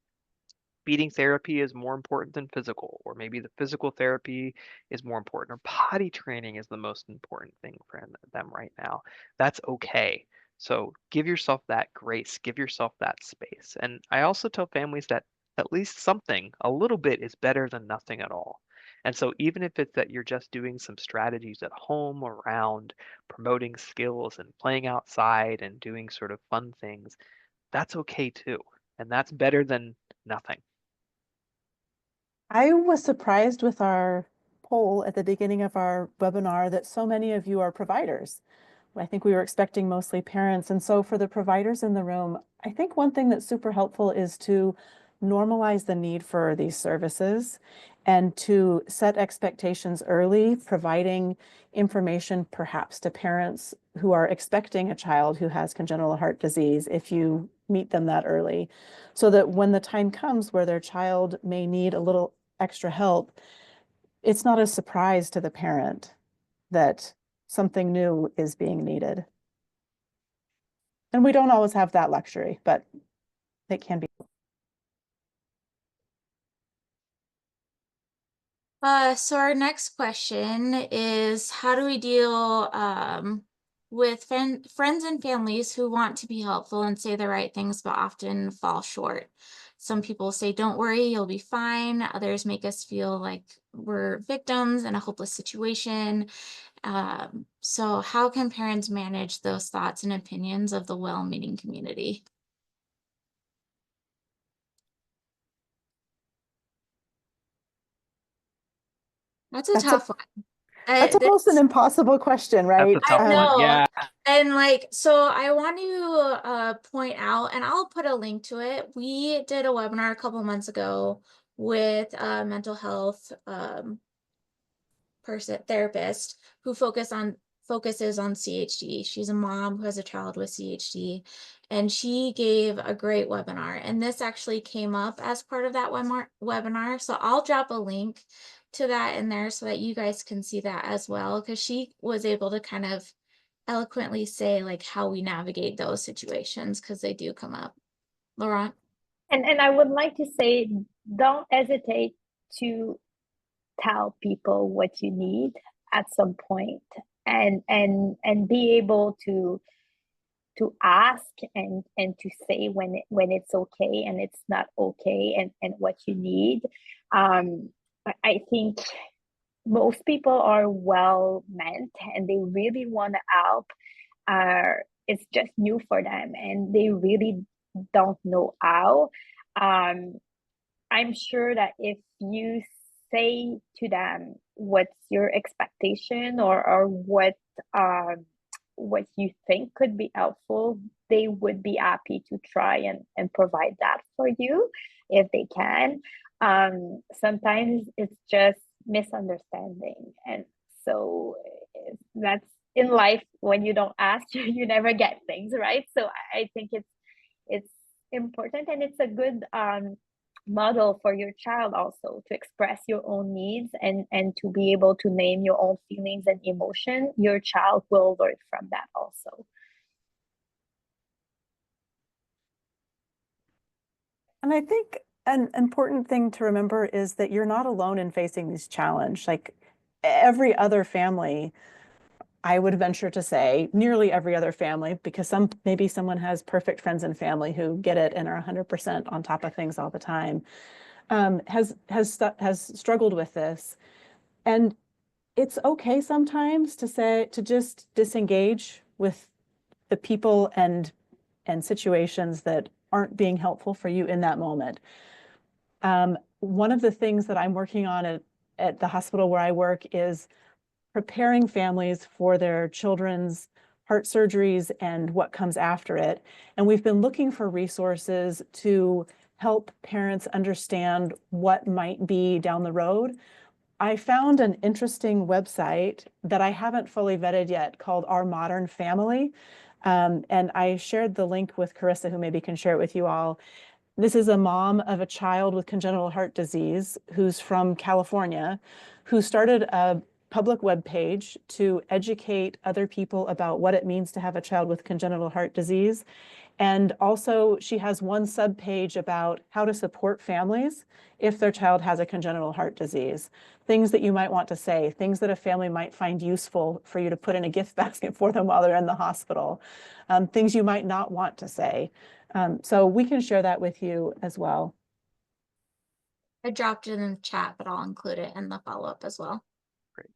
feeding therapy is more important than physical, or maybe the physical therapy is more important, or potty training is the most important thing for them right now. That's okay. So give yourself that grace, give yourself that space. And I also tell families that at least something, a little bit, is better than nothing at all. And so even if it's that you're just doing some strategies at home around promoting skills and playing outside and doing sort of fun things, that's okay too. And that's better than nothing. I was surprised with our poll at the beginning of our webinar that so many of you are providers. I think we were expecting mostly parents. And so for the providers in the room, I think one thing that's super helpful is to normalize the need for these services and to set expectations early, providing information perhaps to parents who are expecting a child who has congenital heart disease if you meet them that early, so that when the time comes where their child may need a little extra help, it's not a surprise to the parent that something new is being needed. And we don't always have that luxury, but it can be. So our next question is, how do we deal with friends and families who want to be helpful and say the right things but often fall short? Some people say, don't worry, you'll be fine. Others make us feel like we're victims in a hopeless situation. So how can parents manage those thoughts and opinions of the well-meaning community? That's a tough one. That's almost an impossible question, right? That's a tough I one. know. Yeah. And so I want to point out, and I'll put a link to it. We did a webinar a couple months ago with a mental health therapist who focuses on CHD. She's a mom who has a child with CHD, and she gave a great webinar. And this actually came up as part of that webinar. So I'll drop a link to that in there so that you guys can see that as well, because she was able to kind of eloquently say like how we navigate those situations, because they do come up. Laurent? And I would like to say, don't hesitate to tell people what you need at some point, and be able to ask and to say when it's okay and it's not okay, and what you need. I think most people are well meant and they really want to help. It's just new for them and they really don't know how. I'm sure that if you say to them what's your expectation, or what you think could be helpful, they would be happy to try and provide that for you if they can. sometimes it's just misunderstanding. And so that's in life, when you don't ask, you never get things, right? So I think it's important, and it's a good model for your child also to express your own needs and to be able to name your own feelings and emotion. Your child will learn from that also. And I think an important thing to remember is that you're not alone in facing this challenge. Like every other family, I would venture to say, nearly every other family, because maybe someone has perfect friends and family who get it and are 100% on top of things all the time, has struggled with this. And it's okay sometimes to just disengage with the people and situations that aren't being helpful for you in that moment. One of the things that I'm working on at the hospital where I work is preparing families for their children's heart surgeries and what comes after it. And we've been looking for resources to help parents understand what might be down the road. I found an interesting website that I haven't fully vetted yet called Our Modern Family. And I shared the link with Carissa, who maybe can share it with you all. This is a mom of a child with congenital heart disease who's from California, who started a public web page to educate other people about what it means to have a child with congenital heart disease. And also she has one subpage about how to support families if their child has a congenital heart disease. Things that you might want to say, things that a family might find useful for you to put in a gift basket for them while they're in the hospital, things you might not want to say. So we can share that with you as well. I dropped it in the chat, but I'll include it in the follow-up as well. Great.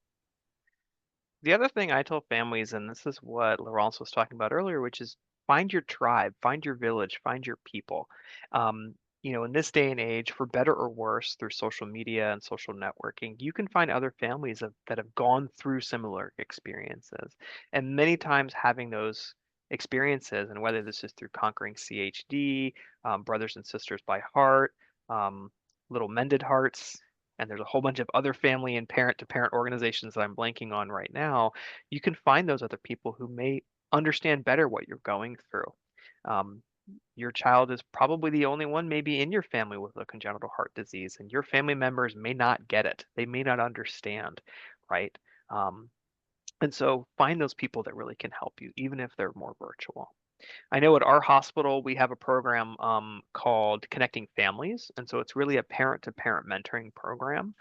The other thing I tell families, and this is what Laurence was talking about earlier, which is find your tribe, find your village, find your people. In this day and age, for better or worse, through social media and social networking, you can find other families that have gone through similar experiences. And many times having those experiences, and whether this is through Conquering CHD, Brothers and Sisters by Heart, Little Mended Hearts, and there's a whole bunch of other family and parent-to-parent organizations that I'm blanking on right now, you can find those other people who may understand better what you're going through. Your child is probably the only one maybe in your family with a congenital heart disease, and your family members may not get it. They may not understand, right? And so find those people that really can help you, even if they're more virtual. I know at our hospital, we have a program called Connecting Families. And so it's really a parent-to-parent mentoring program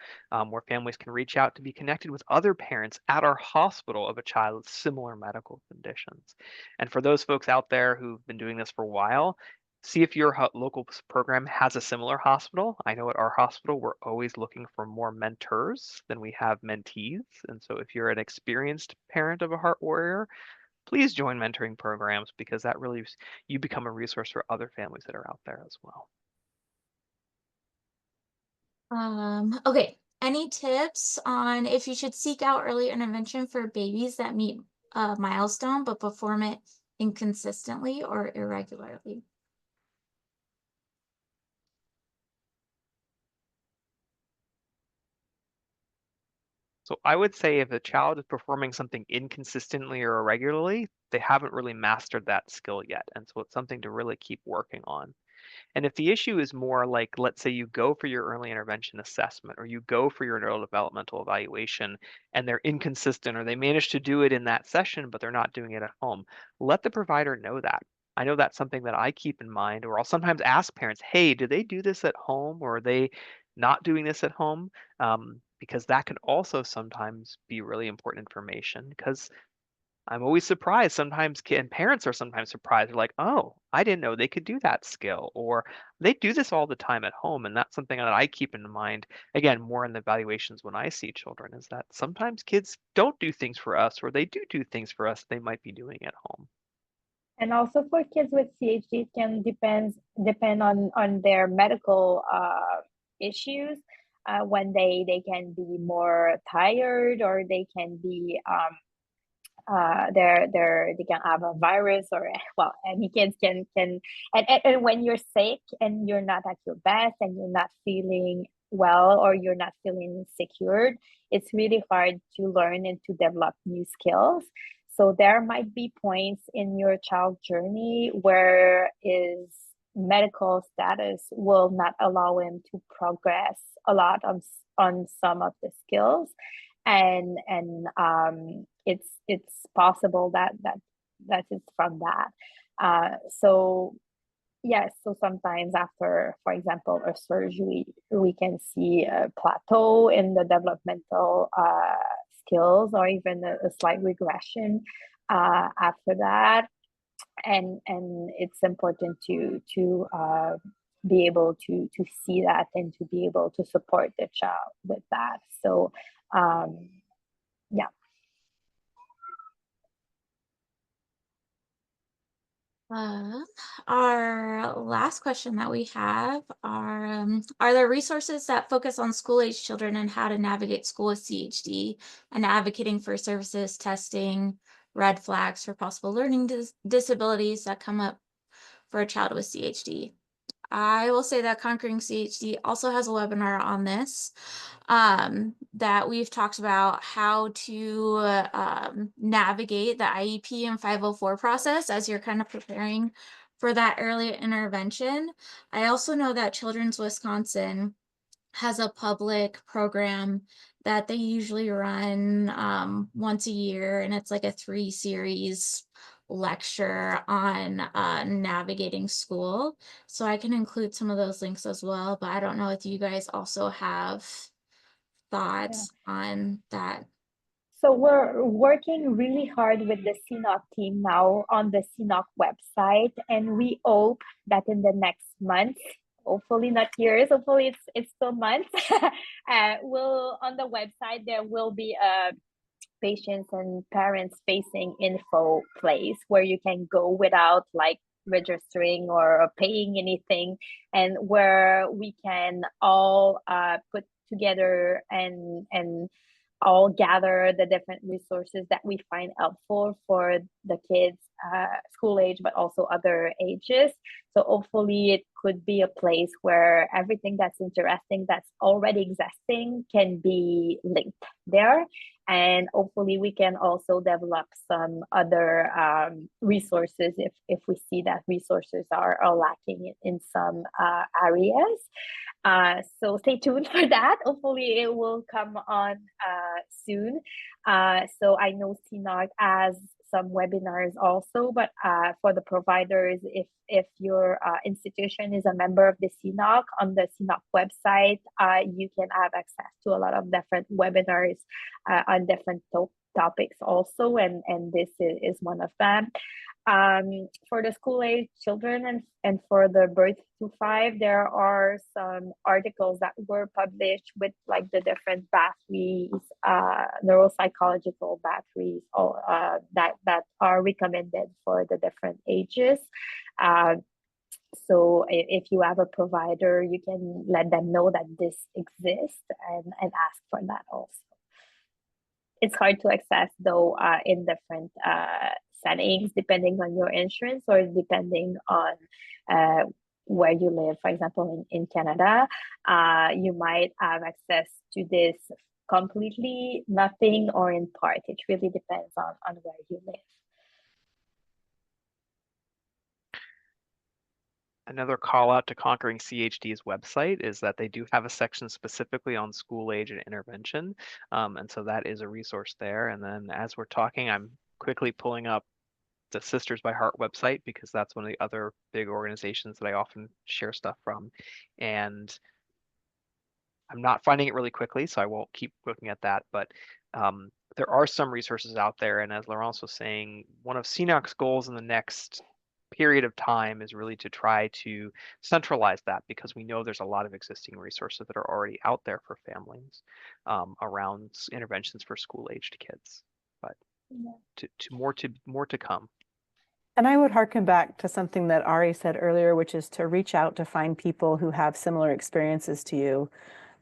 where families can reach out to be connected with other parents at our hospital of a child with similar medical conditions. And for those folks out there who've been doing this for a while, see if your local program has a similar hospital. I know at our hospital, we're always looking for more mentors than we have mentees. And so if you're an experienced parent of a heart warrior, please join mentoring programs, because that really, you become a resource for other families that are out there as well. Okay, any tips on if you should seek out early intervention for babies that meet a milestone but perform it inconsistently or irregularly? So I would say if a child is performing something inconsistently or irregularly, they haven't really mastered that skill yet. And so it's something to really keep working on. And if the issue is more like, let's say you go for your early intervention assessment or you go for your neurodevelopmental evaluation and they're inconsistent, or they manage to do it in that session, but they're not doing it at home, let the provider know that. I know that's something that I keep in mind, or I'll sometimes ask parents, hey, do they do this at home, or are they not doing this at home? Because that can also sometimes be really important information, because I'm always surprised. Sometimes and parents are sometimes surprised. They're like, oh, I didn't know they could do that skill, or they do this all the time at home. And that's something that I keep in mind, again, more in the evaluations when I see children, is that sometimes kids don't do things for us, or they do things for us they might be doing at home. And also for kids with CHD, it can depend on their medical issues. When they can be more tired, or they can be they can have a virus, or well, any kids can and when you're sick and you're not at your best and you're not feeling well or you're not feeling secured, it's really hard to learn and to develop new skills. So there might be points in your child journey where his medical status will not allow him to progress a lot on some of the skills, and it's possible that it's from that. So yes, so sometimes after, for example, a surgery, we can see a plateau in the developmental skills, or even a slight regression after that. And it's important to be able to see that and to be able to support the child with that. So yeah. Our last question that we have are there resources that focus on school-age children and how to navigate school with CHD and advocating for services, testing, red flags for possible learning disabilities that come up for a child with CHD? I will say that Conquering CHD also has a webinar on this, that we've talked about how to navigate the IEP and 504 process as you're kind of preparing for that early intervention. I also know that Children's Wisconsin has a public program that they usually run once a year, and it's like a 3-series lecture on navigating school. So I can include some of those links as well, but I don't know if you guys also have thoughts on that. So we're working really hard with the CNOC team now on the CNOC website, and we hope that in the next month, hopefully not years, hopefully it's still months, will on the website there will be a patients and parents facing info place where you can go without like registering or paying anything, and where we can all put together and all gather the different resources that we find helpful for the kids, school age, but also other ages. So hopefully it could be a place where everything that's interesting that's already existing can be linked there. And hopefully we can also develop some other resources if we see that resources are lacking in some areas. So stay tuned for that. Hopefully it will come on soon. So I know CNOC has some webinars also, but for the providers, if your institution is a member of the CNOC, on the CNOC website, you can have access to a lot of different webinars on different topics also, and this is one of them. For the school age children and for the birth to 5, there are some articles that were published with like the different batteries, neuropsychological batteries, that are recommended for the different ages. So if you have a provider, you can let them know that this exists and ask for that also. It's hard to access though in different settings depending on your insurance or depending on where you live. For example, in Canada, you might have access to this completely, nothing, or in part. It really depends on where you live. Another call out to Conquering CHD's website is that they do have a section specifically on school age and intervention. And so that is a resource there. And then as we're talking, I'm quickly pulling up the Sisters by Heart website because that's one of the other big organizations that I often share stuff from. And I'm not finding it really quickly, so I won't keep looking at that. But there are some resources out there. And as Laurence was saying, one of CNOC's goals in the next period of time is really to try to centralize that, because we know there's a lot of existing resources that are already out there for families around interventions for school-aged kids. But more to come. And I would harken back to something that Ari said earlier, which is to reach out to find people who have similar experiences to you.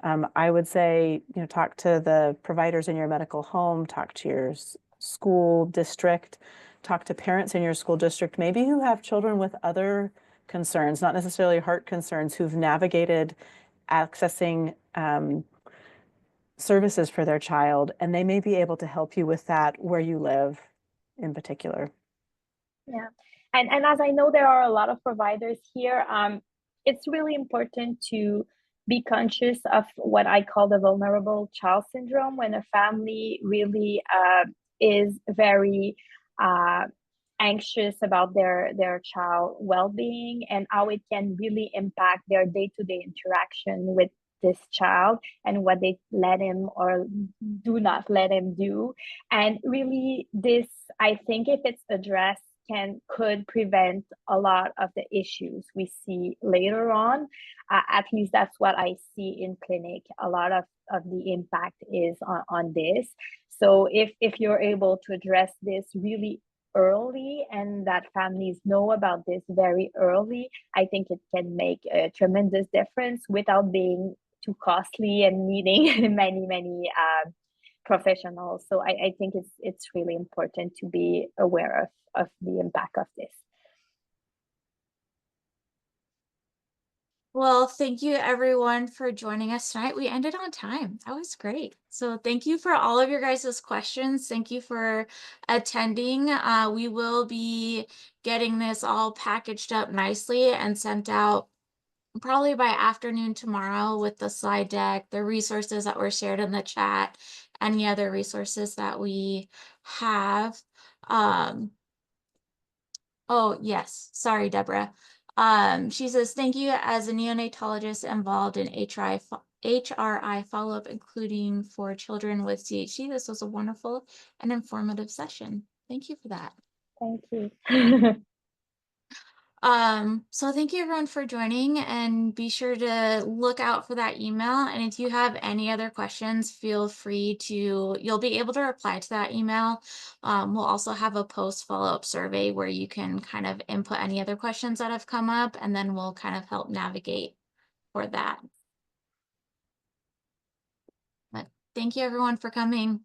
I would say, talk to the providers in your medical home, talk to your school district, talk to parents in your school district, maybe who have children with other concerns, not necessarily heart concerns, who've navigated accessing services for their child, and they may be able to help you with that where you live in particular. Yeah, and as I know there are a lot of providers here, it's really important to be conscious of what I call the vulnerable child syndrome, when a family really is very anxious about their child well-being and how it can really impact their day-to-day interaction with this child and what they let him or do not let him do. And really this, I think if it's addressed, could prevent a lot of the issues we see later on. At least that's what I see in clinic. A lot of the impact is on this. So if you're able to address this really early and that families know about this very early, I think it can make a tremendous difference without being too costly and needing many professionals. So I think it's really important to be aware of the impact of this. Well, thank you everyone for joining us tonight. We ended on time. That was great. So thank you for all of your guys' questions. Thank you for attending. We will be getting this all packaged up nicely and sent out probably by afternoon tomorrow with the slide deck, the resources that were shared in the chat, any other resources that we have. Oh, yes. Sorry, Deborah. She says, thank you as a neonatologist involved in HRI follow-up, including for children with CHD. This was a wonderful and informative session. Thank you for that. Thank you. So thank you everyone for joining, and be sure to look out for that email. And if you have any other questions, feel free to, you'll be able to reply to that email. We'll also have a post follow-up survey where you can kind of input any other questions that have come up, and then we'll kind of help navigate for that. But thank you everyone for coming.